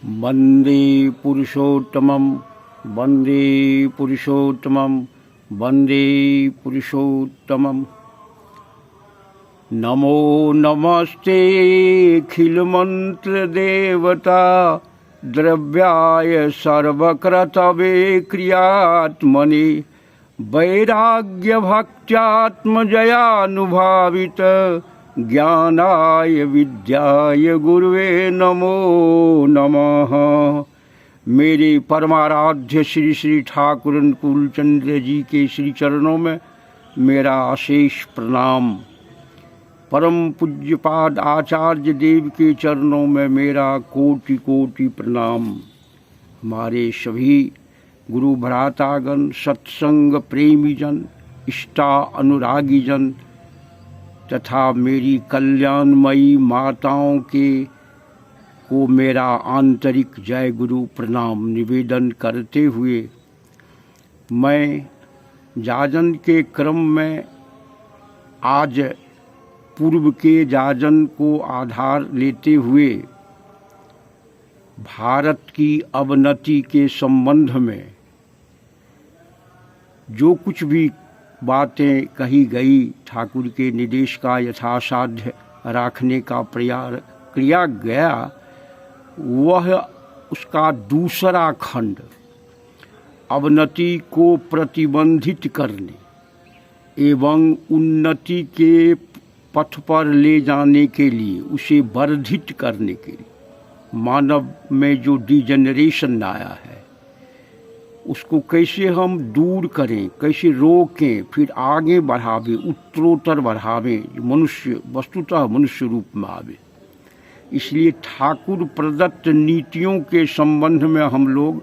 वंदे पुरुषोत्तमं वंदे पुरुषोत्तमं वंदे पुरुषोत्तमं। नमो नमस्ते अखिलमंत्र देवता द्रव्याय सर्वक्रतवे क्रियात्मने वैराग्य भक्त्यात्मजयानुभावित ज्ञानाय विद्याय गुरुवे नमो नमः। मेरे परमाराध्य श्री श्री ठाकुर कुलचंद्र जी के श्री चरणों में मेरा अशेष प्रणाम। परम पूज्यपाद आचार्य देव के चरणों में मेरा कोटि कोटि प्रणाम। हमारे सभी गुरु भ्रातागण, सत्संग प्रेमी जन, इष्टा अनुरागी जन तथा मेरी कल्याणमयी माताओं को मेरा आंतरिक जय गुरु प्रणाम निवेदन करते हुए मैं जाजन के क्रम में आज पूर्व के जाजन को आधार लेते हुए भारत की अवनति के संबंध में जो कुछ भी बातें कही गई, ठाकुर के निर्देश का यथासाध्य रखने का प्रयास किया गया, वह उसका दूसरा खंड अवनति को प्रतिबंधित करने एवं उन्नति के पथ पर ले जाने के लिए, उसे वर्धित करने के लिए मानव में जो डिजेनरेशन आया है उसको कैसे हम दूर करें, कैसे रोकें, फिर आगे बढ़ावे, उत्तरोत्तर बढ़ावे, मनुष्य वस्तुतः मनुष्य रूप में आवे। इसलिए ठाकुर प्रदत्त नीतियों के संबंध में हम लोग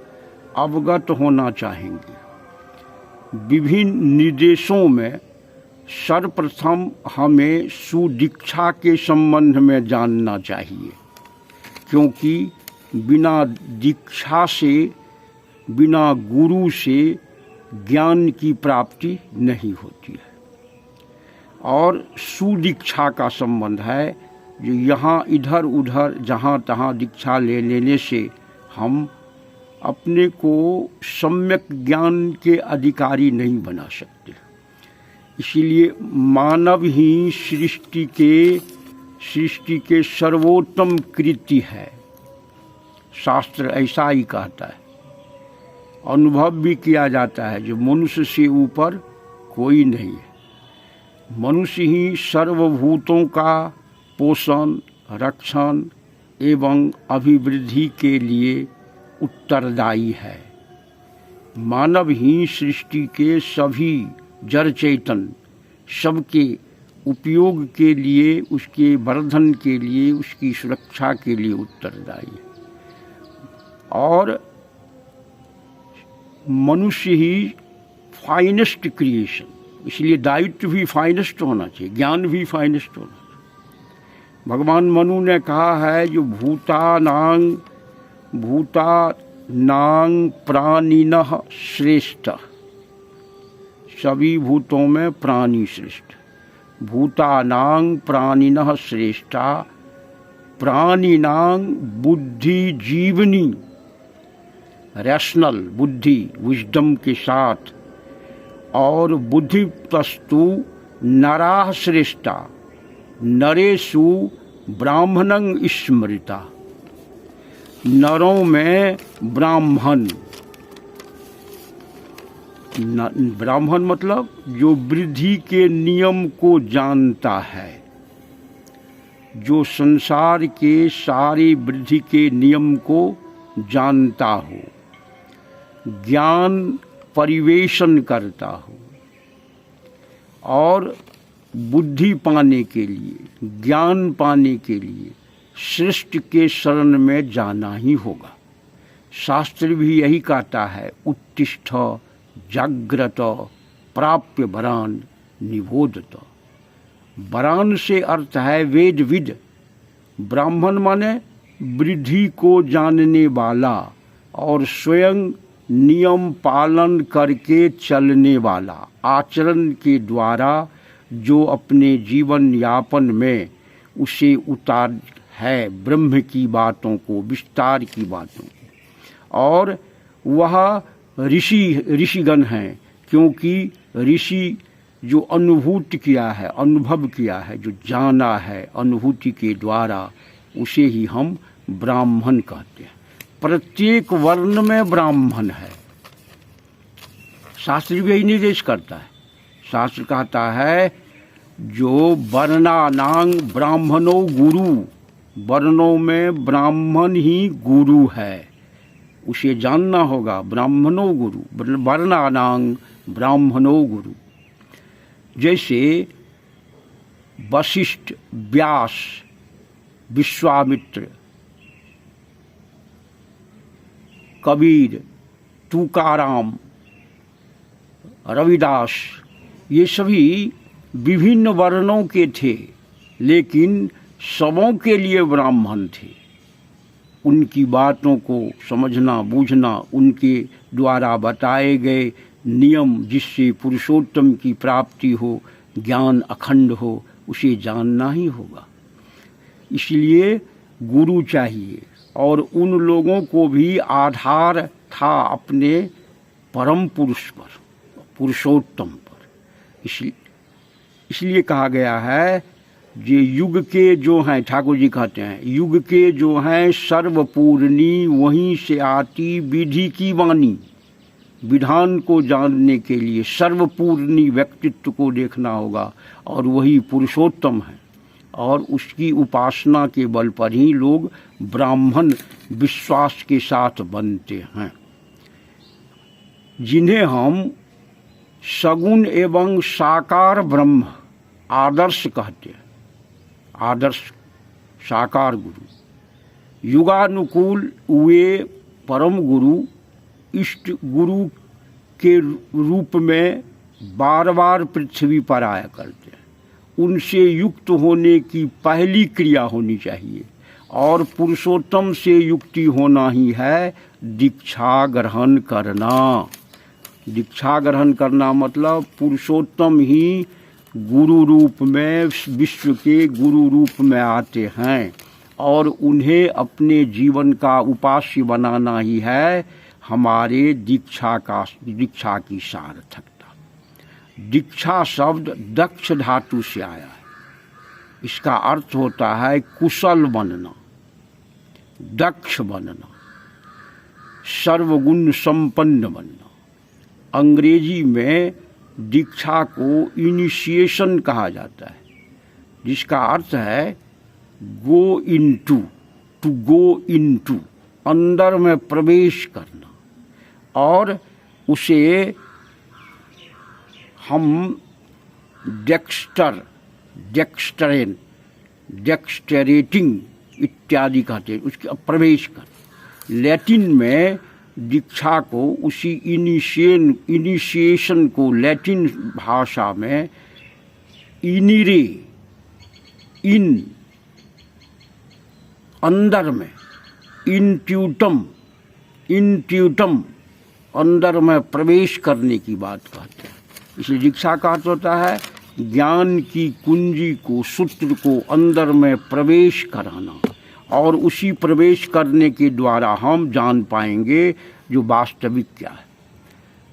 अवगत होना चाहेंगे। विभिन्न निर्देशों में सर्वप्रथम हमें सुदीक्षा के संबंध में जानना चाहिए, क्योंकि बिना दीक्षा से, बिना गुरु से ज्ञान की प्राप्ति नहीं होती है। और सुदीक्षा का संबंध है जो यहाँ इधर उधर जहाँ तहाँ दीक्षा ले लेने से हम अपने को सम्यक ज्ञान के अधिकारी नहीं बना सकते। इसीलिए मानव ही सृष्टि के सर्वोत्तम कृत्य है, शास्त्र ऐसा ही कहता है। अनुभव भी किया जाता है जो मनुष्य से ऊपर कोई नहीं है। मनुष्य ही सर्वभूतों का पोषण, रक्षण एवं अभिवृद्धि के लिए उत्तरदायी है। मानव ही सृष्टि के सभी जड़ चेतन सबके उपयोग के लिए, उसके वर्धन के लिए, उसकी सुरक्षा के लिए उत्तरदायी है। और मनुष्य ही फाइनेस्ट क्रिएशन, इसलिए दायित्व भी फाइनेस्ट होना चाहिए, ज्ञान भी फाइनेस्ट होना चाहिए। भगवान मनु ने कहा है जो भूतानां प्राणिनः श्रेष्ठ, सभी भूतों में प्राणी श्रेष्ठ। भूतानां प्राणिनः श्रेष्ठा प्राणिनां बुद्धि जीवनी, रैशनल बुद्धि, विजडम के साथ। और बुद्धि तस्तु नराः श्रेष्ठा नरेषु ब्राह्मणं स्मृता, नरों में ब्राह्मण। ब्राह्मण मतलब जो वृद्धि के नियम को जानता है, जो संसार के सारे वृद्धि के नियम को जानता हो, ज्ञान परिवेशन करता हो। और बुद्धि पाने के लिए, ज्ञान पाने के लिए सृष्टि के शरण में जाना ही होगा। शास्त्र भी यही कहता है, उत्तिष्ठ जाग्रत प्राप्य वरान निबोधत। वरान से अर्थ है वेद विद। ब्राह्मण माने वृद्धि को जानने वाला और स्वयं नियम पालन करके चलने वाला, आचरण के द्वारा जो अपने जीवन यापन में उसे उतार है ब्रह्म की बातों को, विस्तार की बातों को। और वह ऋषिगण हैं, क्योंकि ऋषि जो अनुभूति किया है, अनुभव किया है, जो जाना है अनुभूति के द्वारा, उसे ही हम ब्राह्मण कहते हैं। प्रत्येक वर्ण में ब्राह्मण है। शास्त्र भी यही निर्देश करता है। शास्त्र कहता है जो वर्णानां ब्राह्मणो गुरु, वर्णों में ब्राह्मण ही गुरु है, उसे जानना होगा। ब्राह्मणो गुरु, वर्णानां ब्राह्मणो गुरु। जैसे वशिष्ठ, व्यास, विश्वामित्र, कबीर, तुकाराम, रविदास, ये सभी विभिन्न वर्णों के थे, लेकिन सबों के लिए ब्राह्मण थे। उनकी बातों को समझना, बूझना, उनके द्वारा बताए गए नियम जिससे पुरुषोत्तम की प्राप्ति हो, ज्ञान अखंड हो, उसे जानना ही होगा। इसलिए गुरु चाहिए। और उन लोगों को भी आधार था अपने परम पुरुष पर, पुरुषोत्तम पर। इसलिए कहा गया है ये युग के जो हैं, ठाकुर जी कहते हैं, युग के जो हैं सर्वपूर्णी, वहीं से आती विधि की वाणी। विधान को जानने के लिए सर्वपूर्णी व्यक्तित्व को देखना होगा, और वही पुरुषोत्तम है। और उसकी उपासना के बल पर ही लोग ब्राह्मण विश्वास के साथ बनते हैं, जिन्हें हम सगुण एवं साकार ब्रह्म आदर्श कहते हैं। आदर्श साकार गुरु, युगानुकूल वे परम गुरु इष्ट गुरु के रूप में बार बार पृथ्वी पर आया करते हैं। उनसे युक्त होने की पहली क्रिया होनी चाहिए, और पुरुषोत्तम से युक्ति होना ही है दीक्षा ग्रहण करना। दीक्षा ग्रहण करना मतलब पुरुषोत्तम ही गुरु रूप में, विश्व के गुरु रूप में आते हैं, और उन्हें अपने जीवन का उपास्य बनाना ही है हमारे दीक्षा की सार्थकता। दीक्षा शब्द दक्ष धातु से आया है। इसका अर्थ होता है कुशल बनना, दक्ष बनना, सर्वगुण संपन्न बनना। अंग्रेजी में दीक्षा को इनिशिएशन कहा जाता है, जिसका अर्थ है go into, to go into, अंदर में प्रवेश करना। और उसे हम डेक्स्टरेटिंग इत्यादि कहते हैं, उसके प्रवेश कर। लैटिन में दीक्षा को, उसी इनिशिएशन को लैटिन भाषा में इनिरे, इन, अंदर में, इंट्यूटम, अंदर में प्रवेश करने की बात कहते हैं। इसलिए दीक्षा का अर्थ होता है ज्ञान की कुंजी को, सूत्र को अंदर में प्रवेश कराना, और उसी प्रवेश करने के द्वारा हम जान पाएंगे जो वास्तविक क्या है।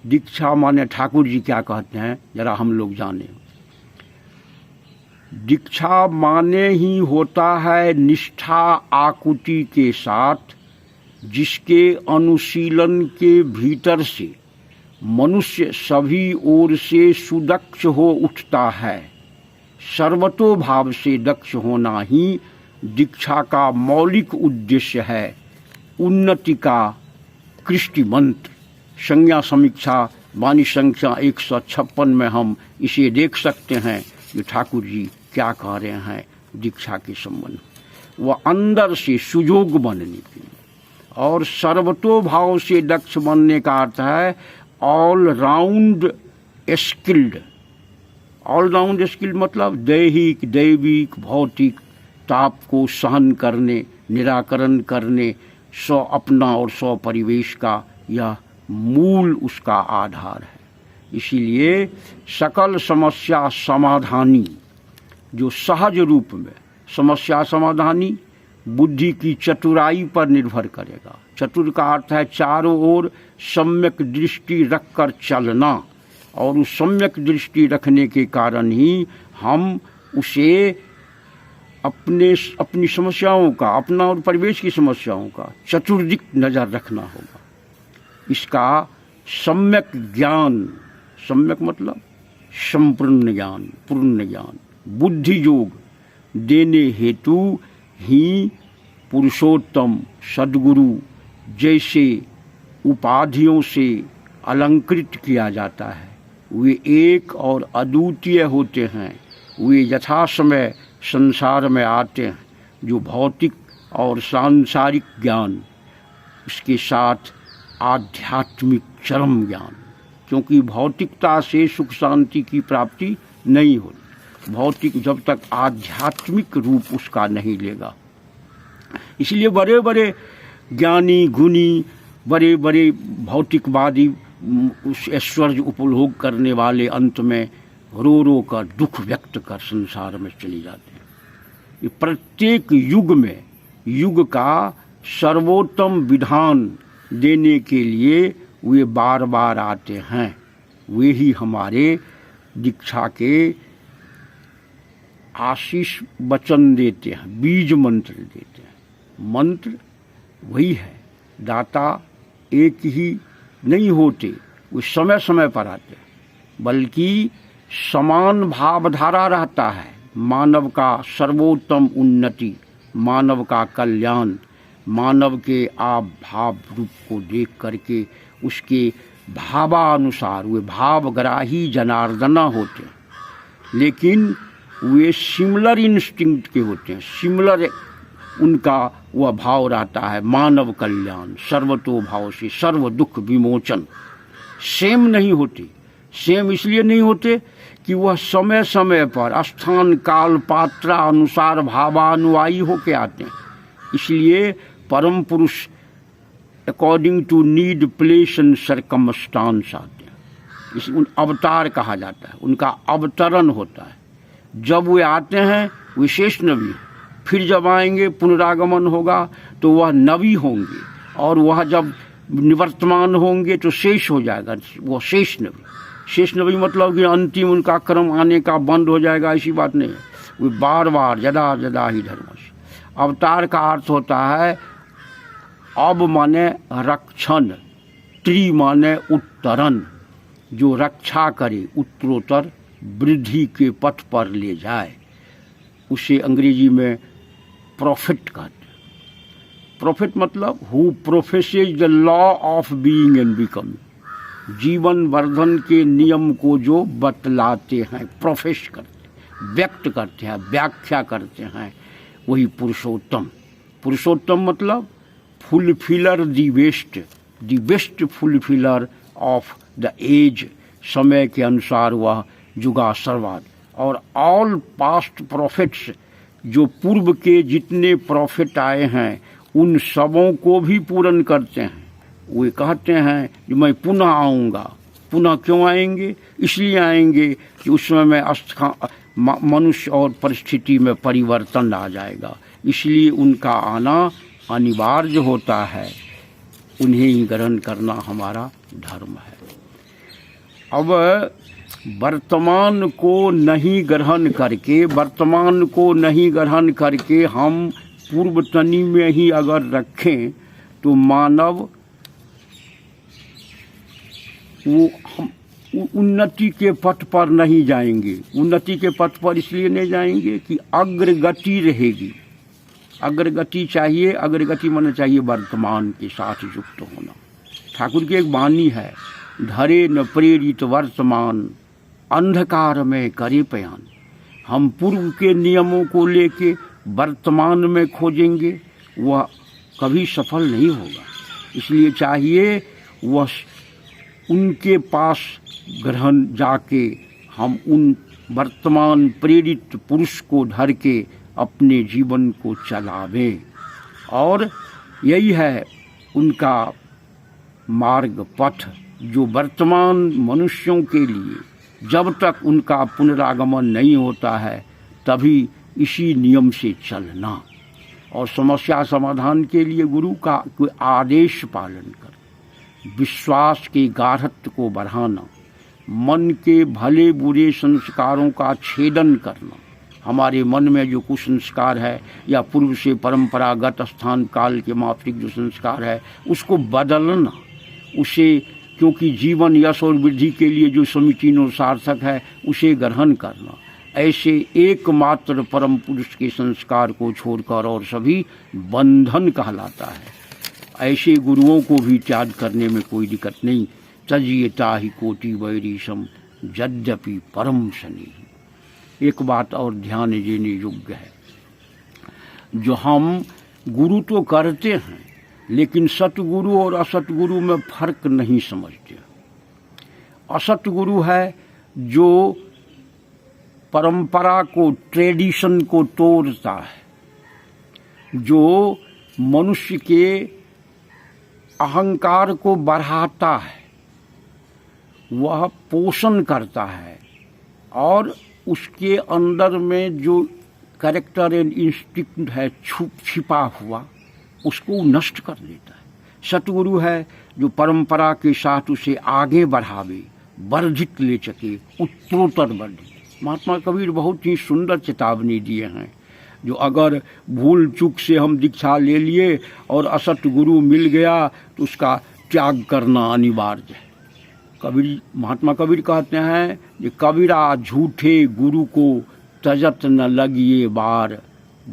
दीक्षा माने ठाकुर जी क्या कहते हैं, जरा हम लोग जाने। दीक्षा माने ही होता है निष्ठा आकुति के साथ, जिसके अनुशीलन के भीतर से मनुष्य सभी ओर से सुदक्ष हो उठता है। सर्वतोभाव से दक्ष होना ही दीक्षा का मौलिक उद्देश्य है। उन्नति का कृष्टि मंत्र, संज्ञा समीक्षा वाणी संख्या 156 में हम इसे देख सकते हैं कि ठाकुर जी क्या कह रहे हैं दीक्षा के संबंध। वह अंदर से सुजोग बनने के लिए, और सर्वतोभाव से दक्ष बनने का अर्थ है all round skilled. All round skilled मतलब दैहिक, दैविक, भौतिक ताप को सहन करने, निराकरण करने, स्व अपना और स्व परिवेश का यह मूल उसका आधार है। इसीलिए सकल समस्या समाधानी, जो सहज रूप में समस्या समाधानी, बुद्धि की चतुराई पर निर्भर करेगा। चतुर का अर्थ है चारों ओर सम्यक दृष्टि रखकर चलना, और उस सम्यक दृष्टि रखने के कारण ही हम उसे अपनी समस्याओं का, अपना और परिवेश की समस्याओं का चतुर्दिक नज़र रखना होगा। इसका सम्यक ज्ञान, सम्यक मतलब संपूर्ण ज्ञान, पूर्ण ज्ञान, बुद्धि योग देने हेतु ही पुरुषोत्तम सद्गुरु जैसे उपाधियों से अलंकृत किया जाता है। वे एक और अद्वितीय होते हैं। वे यथा समय संसार में आते हैं, जो भौतिक और सांसारिक ज्ञान, उसके साथ आध्यात्मिक चरम ज्ञान, क्योंकि भौतिकता से सुख शांति की प्राप्ति नहीं होती। भौतिक जब तक आध्यात्मिक रूप उसका नहीं लेगा, इसलिए बड़े बड़े ज्ञानी गुणी, बड़े बड़े भौतिकवादी उस ऐश्वर्य उपभोग करने वाले अंत में रो रो कर दुख व्यक्त कर संसार में चले जाते हैं। ये प्रत्येक युग में युग का सर्वोत्तम विधान देने के लिए वे बार बार आते हैं। वे ही हमारे दीक्षा के आशीष वचन देते हैं, बीज मंत्र देते हैं। मंत्र वही है, दाता एक ही नहीं होते, वे समय समय पर आते हैं, बल्कि समान भावधारा रहता है। मानव का सर्वोत्तम उन्नति, मानव का कल्याण, मानव के आप भाव रूप को देख करके उसके भावानुसार वे भावग्राही जनार्दना होते हैं। लेकिन वे सिमिलर इंस्टिंक्ट के होते हैं, सिमिलर उनका वह भाव रहता है, मानव कल्याण, सर्वतो भाव से सर्व दुख विमोचन। सेम नहीं होते। सेम इसलिए नहीं होते कि वह समय समय पर स्थान काल पात्र अनुसार भावानुयायी होके आते हैं। इसलिए परम पुरुष according to need place and circumstance आते हैं। इस उन अवतार कहा जाता है, उनका अवतरण होता है। जब वे आते हैं विशेष नबी, फिर जब आएंगे पुनरागमन होगा तो वह नबी होंगे, और वह जब निवर्तमान होंगे तो शेष हो जाएगा, वह शेष नबी। शेष नबी मतलब कि अंतिम उनका क्रम आने का बंद हो जाएगा, ऐसी बात नहीं है। वे बार बार जदा जदा ही धर्मश। अवतार का अर्थ होता है अब माने रक्षण, त्रि माने उत्तरण, जो रक्षा करे, उत्तरोत्तर वृद्धि के पथ पर ले जाए, उसे अंग्रेजी में प्रॉफिट कहते हैं। प्रॉफिट मतलब who प्रोफेसेस the law of being and becoming, जीवन वर्धन के नियम को जो बतलाते हैं, प्रोफेस करते हैं, व्यक्त करते हैं, व्याख्या करते हैं, वही पुरुषोत्तम। पुरुषोत्तम मतलब fulfiller the best fulfiller of the age, समय के अनुसार वह जुगा सर्वाद। और ऑल पास्ट प्रॉफिट्स, जो पूर्व के जितने प्रॉफिट आए हैं उन सबों को भी पूर्ण करते हैं। वे कहते हैं कि मैं पुनः आऊँगा। पुनः क्यों आएंगे? इसलिए आएंगे कि उस समय में मनुष्य और परिस्थिति में परिवर्तन आ जाएगा, इसलिए उनका आना अनिवार्य होता है। उन्हें ही ग्रहण करना हमारा धर्म है। अब वर्तमान को नहीं ग्रहण करके हम पूर्वतनी में ही अगर रखें तो मानव वो हम उन्नति के पथ पर नहीं जाएंगे। उन्नति के पथ पर इसलिए नहीं जाएंगे कि अग्रगति रहेगी। अग्रगति चाहिए, अग्रगति माने चाहिए वर्तमान के साथ युक्त होना। ठाकुर की एक वाणी है, धरे न प्रेरित वर्तमान, अंधकार में करे पयान। हम पूर्व के नियमों को लेके वर्तमान में खोजेंगे, वह कभी सफल नहीं होगा। इसलिए चाहिए वह उनके पास ग्रहण जाके हम उन वर्तमान प्रेरित पुरुष को धर के अपने जीवन को चलावें, और यही है उनका मार्ग पथ, जो वर्तमान मनुष्यों के लिए जब तक उनका पुनरागमन नहीं होता है तभी इसी नियम से चलना। और समस्या समाधान के लिए गुरु का कोई आदेश पालन कर, विश्वास के गाढ़त्व को बढ़ाना, मन के भले बुरे संस्कारों का छेदन करना, हमारे मन में जो कुसंस्कार है या पूर्व से परंपरागत स्थान काल के माफिक जो संस्कार है उसको बदलना, उसे क्योंकि जीवन यश और वृद्धि के लिए जो समीचीन और सार्थक है उसे ग्रहण करना, ऐसे एकमात्र परम पुरुष के संस्कार को छोड़कर और सभी बंधन कहलाता है। ऐसे गुरुओं को भी त्याग करने में कोई दिक्कत नहीं। तजियता ही कोटि वैरीशम यद्यपि परम शनि। एक बात और ध्यान देने योग्य है, जो हम गुरु तो करते हैं लेकिन सतगुरु और असतगुरु में फर्क नहीं समझते। असतगुरु है जो परंपरा को, ट्रेडिशन को तोड़ता है, जो मनुष्य के अहंकार को बढ़ाता है, वह पोषण करता है और उसके अंदर में जो कैरेक्टर एंड इंस्टिंक्ट है छिपा हुआ उसको नष्ट कर देता है। सतगुरु है जो परंपरा के साथ उसे आगे बढ़ावे, वर्धित ले सके, उत्तरोत्तर वर्धित। महात्मा कबीर बहुत ही सुंदर चेतावनी दिए हैं, जो अगर भूल चूक से हम दीक्षा ले लिए और असत गुरु मिल गया तो उसका त्याग करना अनिवार्य है। कबीर, महात्मा कबीर कहते हैं कि कबीरा झूठे गुरु को तजत न लगिए बार,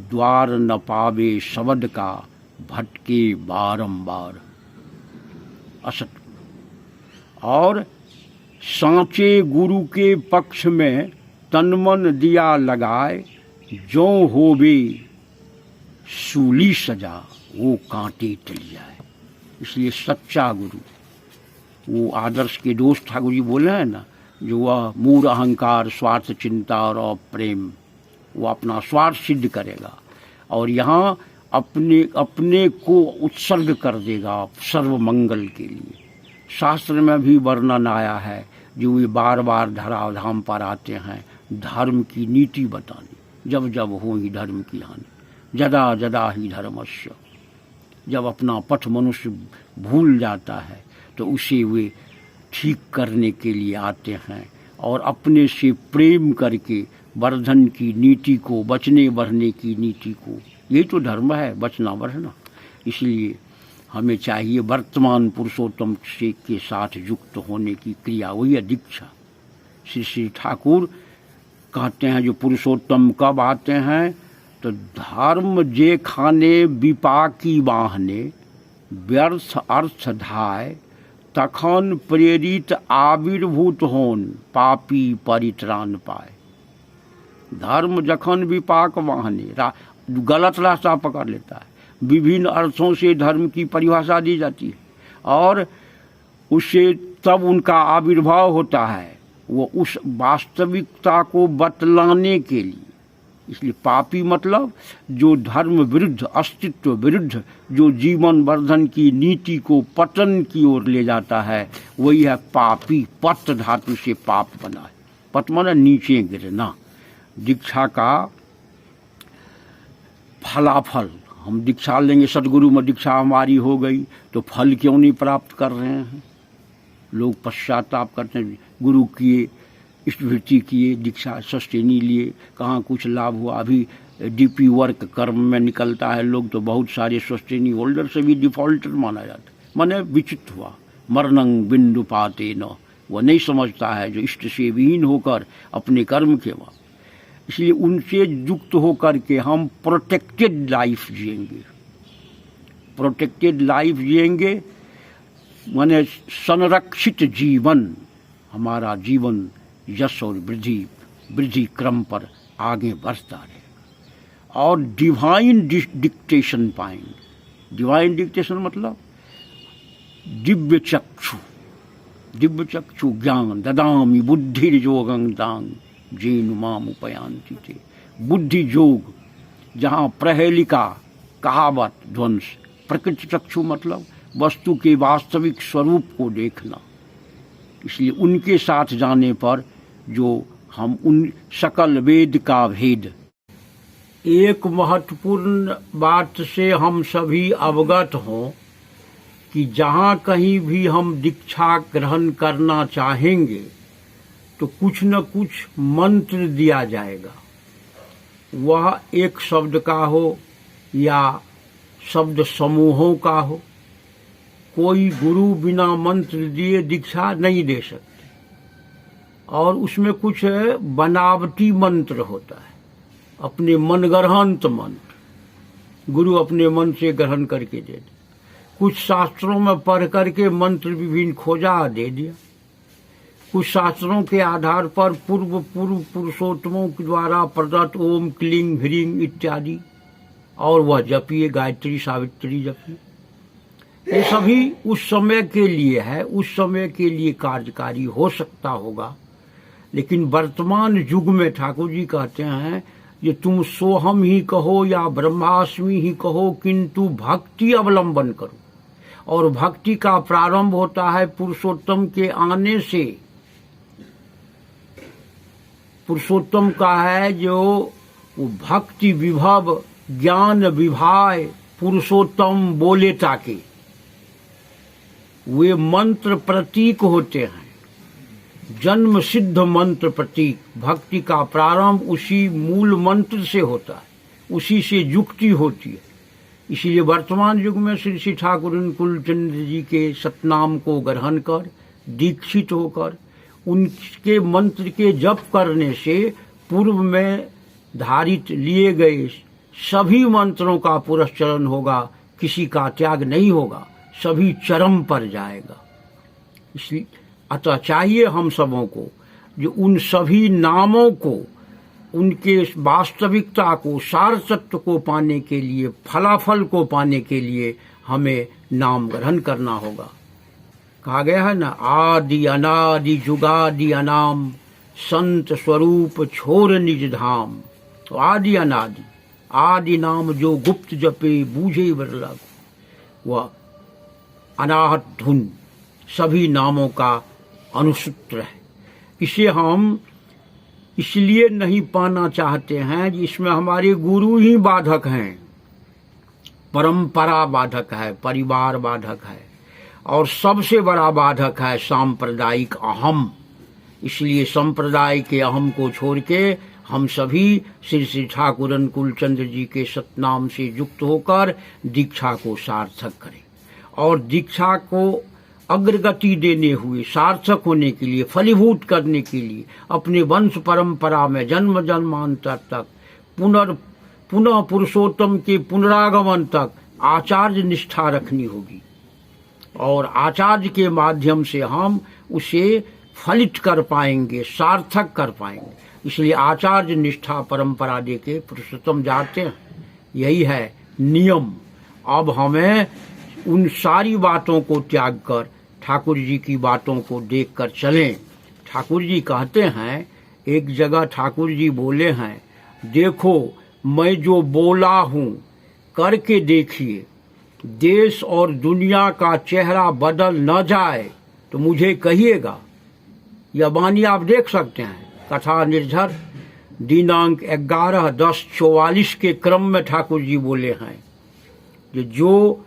द्वार न पावे शब्द का भटके बारंबार। असत और सांचे गुरु के पक्ष में तनमन दिया लगाए, जो होवे सूली सजा वो कांटे टल जाए। इसलिए सच्चा गुरु, वो आदर्श के दोस्त ठाकुर जी बोले हैं ना, जो वह मूढ़ अहंकार, स्वार्थ चिंता और प्रेम, वो अपना स्वार्थ सिद्ध करेगा और यहाँ अपने को उत्सर्ग कर देगा सर्व मंगल के लिए। शास्त्र में भी वर्णन आया है, जो वे बार बार धराधाम पर आते हैं धर्म की नीति बताने, जब जब हो ही धर्म की हानि, जदा जदा ही धर्मस्य। जब अपना पथ मनुष्य भूल जाता है तो उसे वे ठीक करने के लिए आते हैं और अपने से प्रेम करके वर्धन की नीति को, बचने बढ़ने की नीति को, यही तो धर्म है, बचना बढ़ना। इसलिए हमें चाहिए वर्तमान पुरुषोत्तम के साथ युक्त होने की क्रिया, वही है दीक्षा। श्री श्री ठाकुर कहते हैं जो पुरुषोत्तम कब आते हैं, तो धर्म जे खाने विपाकी बाहने, व्यर्थ अर्थ धाय, तखन प्रेरित आविर्भूत होन, पापी परित्राण पाए। धर्म जखन विपाक वाहने, गलत रास्ता पकड़ लेता है, विभिन्न अर्थों से धर्म की परिभाषा दी जाती है और उससे तब उनका आविर्भाव होता है, वो उस वास्तविकता को बतलाने के लिए। इसलिए पापी मतलब जो धर्म विरुद्ध, अस्तित्व विरुद्ध, जो जीवन वर्धन की नीति को पतन की ओर ले जाता है, वही है पापी। पत धातु से पाप बना है, पत माने नीचे गिरना। दीक्षा का फलाफल, हम दीक्षा लेंगे, सदगुरु में दीक्षा हमारी हो गई तो फल क्यों नहीं प्राप्त कर रहे हैं? लोग पश्चाताप करते हैं, गुरु किए, स्मृति किए, दीक्षा सस्टेनी लिए, कहाँ कुछ लाभ हुआ। अभी डीपी वर्क कर्म में निकलता है लोग, तो बहुत सारे सस्टेनी होल्डर से भी डिफॉल्टर माना जाता है, माने विचित हुआ। मरणं बिंदु पाते न, वह नहीं समझता है जो इष्ट से विहीन होकर अपने कर्म के बाद। इसलिए उनसे युक्त होकर के हम प्रोटेक्टेड लाइफ जिएंगे। प्रोटेक्टेड लाइफ जिएंगे माने संरक्षित जीवन, हमारा जीवन यश और वृद्धि क्रम पर आगे बढ़ता रहे और डिवाइन डिक्टेशन पाएंगे। डिवाइन डिक्टेशन मतलब दिव्य चक्षु ज्ञान ददामि बुद्धि जोगं दांग जेन माम उपयांति थे। बुद्धि जोग, जहाँ प्रहेलिका, कहावत, ध्वंस। प्रकृति चक्षु मतलब वस्तु के वास्तविक स्वरूप को देखना। इसलिए उनके साथ जाने पर जो हम उन सकल वेद का भेद एक महत्वपूर्ण बात से हम सभी अवगत हों कि जहाँ कहीं भी हम दीक्षा ग्रहण करना चाहेंगे तो कुछ न कुछ मंत्र दिया जाएगा। वह एक शब्द का हो या शब्द समूहों का हो। कोई गुरु बिना मंत्र दिए दीक्षा नहीं दे सकते, और उसमें कुछ बनावटी मंत्र होता है, अपने मनगढ़ंत मंत्र गुरु अपने मन से ग्रहण करके दे दे। कुछ शास्त्रों में पढ़ करके मंत्र विभिन्न खोजा दे दिया। कुछ शास्त्रों के आधार पर पूर्व पुरुषोत्तमों के द्वारा प्रदत्त ओम क्लीं ह्रीं इत्यादि, और वह जपिए, गायत्री सावित्री जपिए। ये सभी उस समय के लिए है, उस समय के लिए कार्यकारी हो सकता होगा। लेकिन वर्तमान युग में ठाकुर जी कहते हैं ये तुम सोहम ही कहो या ब्रह्मास्मि ही कहो, किंतु भक्ति अवलंबन करो। और भक्ति का प्रारंभ होता है पुरुषोत्तम के आने से। पुरुषोत्तम का है जो वो भक्ति विभव ज्ञान विभाय पुरुषोत्तम बोले ताके, वे मंत्र प्रतीक होते हैं, जन्म सिद्ध मंत्र प्रतीक। भक्ति का प्रारंभ उसी मूल मंत्र से होता है, उसी से युक्ति होती है। इसलिए वर्तमान युग में श्री श्री ठाकुर कुलचंद्र जी के सतनाम को ग्रहण कर दीक्षित होकर उनके मंत्र के जप करने से पूर्व में धारित लिए गए सभी मंत्रों का पुरस्चरण होगा, किसी का त्याग नहीं होगा, सभी चरम पर जाएगा। इसलिए अतः चाहिए हम सबों को जो उन सभी नामों को, उनके वास्तविकता को, सारतत्व को पाने के लिए, फलाफल को पाने के लिए हमें नाम ग्रहण करना होगा। कहा गया है ना, आदि अनादि जुगादि अनाम, संत स्वरूप छोर निज धाम। तो आदि अनादि, आदि नाम जो गुप्त जपे बूझे बरला, वह अनाहत धुन सभी नामों का अनुसूत्र है। इसे हम इसलिए नहीं पाना चाहते हैं कि इसमें हमारे गुरु ही बाधक हैं, परंपरा बाधक है, परिवार बाधक है, और सबसे बड़ा बाधक है सांप्रदायिक अहम। इसलिए संप्रदाय के अहम को छोड़ के हम सभी श्री श्री ठाकुर कुलचंद्र जी के सतनाम से युक्त होकर दीक्षा को सार्थक करें, और दीक्षा को अग्रगति देने हुए, सार्थक होने के लिए, फलीभूत करने के लिए अपने वंश परंपरा में जन्म जन्मांतर तक पुनः पुरुषोत्तम के पुनरागमन तक आचार्य निष्ठा रखनी होगी, और आचार्य के माध्यम से हम उसे फलित कर पाएंगे, सार्थक कर पाएंगे। इसलिए आचार्य निष्ठा परंपरा दे के पुरुषोत्तम जाते हैं, यही है नियम। अब हमें उन सारी बातों को त्याग कर ठाकुर जी की बातों को देखकर चलें। ठाकुर जी कहते हैं, एक जगह ठाकुर जी बोले हैं, देखो मैं जो बोला हूँ करके देखिए, देश और दुनिया का चेहरा बदल न जाए तो मुझे कहिएगा। यह वाणी आप देख सकते हैं, कथा निर्झर दिनांक 11/10/44 के क्रम में ठाकुर जी बोले हैं कि जो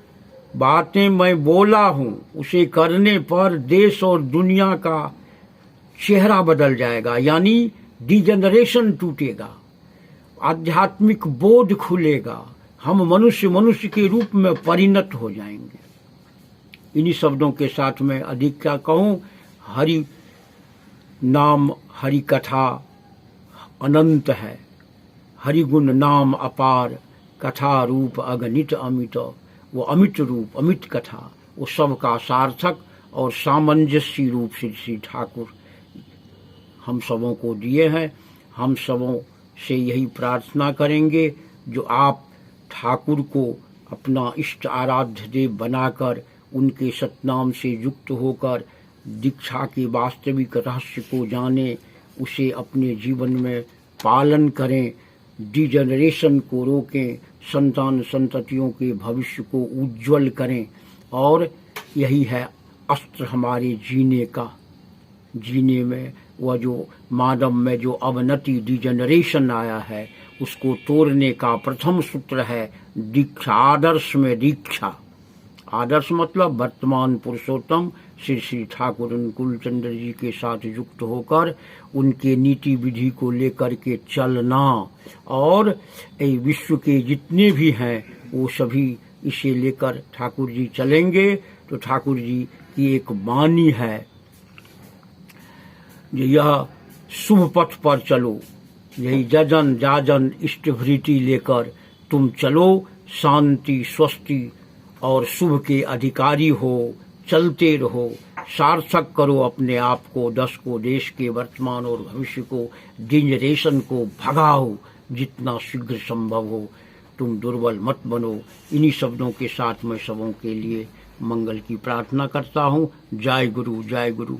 बातें मैं बोला हूँ उसे करने पर देश और दुनिया का चेहरा बदल जाएगा, यानी डिजेनरेशन टूटेगा, आध्यात्मिक बोध खुलेगा, हम मनुष्य के रूप में परिणत हो जाएंगे। इन्हीं शब्दों के साथ में अधिक क्या कहूँ, हरि नाम हरि कथा अनंत है, हरि गुण नाम अपार, कथा रूप अगणित अमित। वो अमित रूप, अमित कथा, वो सबका सार्थक और सामंजस्य रूप श्री श्री ठाकुर हम सबों को दिए हैं। हम सबों से यही प्रार्थना करेंगे जो आप ठाकुर को अपना इष्ट आराध्य देव बनाकर उनके सतनाम से युक्त होकर दीक्षा के वास्तविक रहस्य को जाने, उसे अपने जीवन में पालन करें, डिजेनरेशन को रोकें, संतान संततियों के भविष्य को उज्जवल करें। और यही है अस्त्र हमारे जीने का। जीने में वह जो मानव में जो अवनति डिजेनरेशन आया है उसको तोड़ने का प्रथम सूत्र है दीक्षा। आदर्श में दीक्षा, आदर्श मतलब वर्तमान पुरुषोत्तम श्री श्री ठाकुर अनुकूल चंद्र जी के साथ युक्त होकर उनके नीति विधि को लेकर के चलना, और विश्व के जितने भी हैं वो सभी इसे लेकर ठाकुर जी चलेंगे। तो ठाकुर जी की एक वाणी है, यह शुभ पथ पर चलो, यही जजन जाजन इष्टभृति लेकर तुम चलो, शांति स्वस्ति और शुभ के अधिकारी हो, चलते रहो, सार्थक करो अपने आप को, दस को, देश के वर्तमान और भविष्य को, जनरेशन को भगाओ जितना शीघ्र संभव हो, तुम दुर्बल मत बनो। इन्हीं शब्दों के साथ मैं सबों के लिए मंगल की प्रार्थना करता हूँ। जय गुरु, जय गुरु।